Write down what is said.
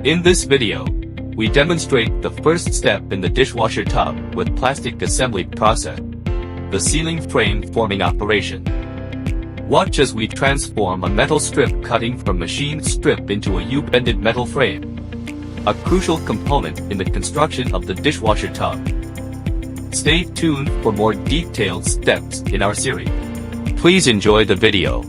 In this video, we demonstrate the first step in the dishwasher tub with plastic assembly process, the ceiling frame forming operation. Watch as we transform a metal strip cutting from machined strip into a U-bended metal frame, a crucial component in the construction of the dishwasher tub. Stay tuned for more detailed steps in our series. Please enjoy the video.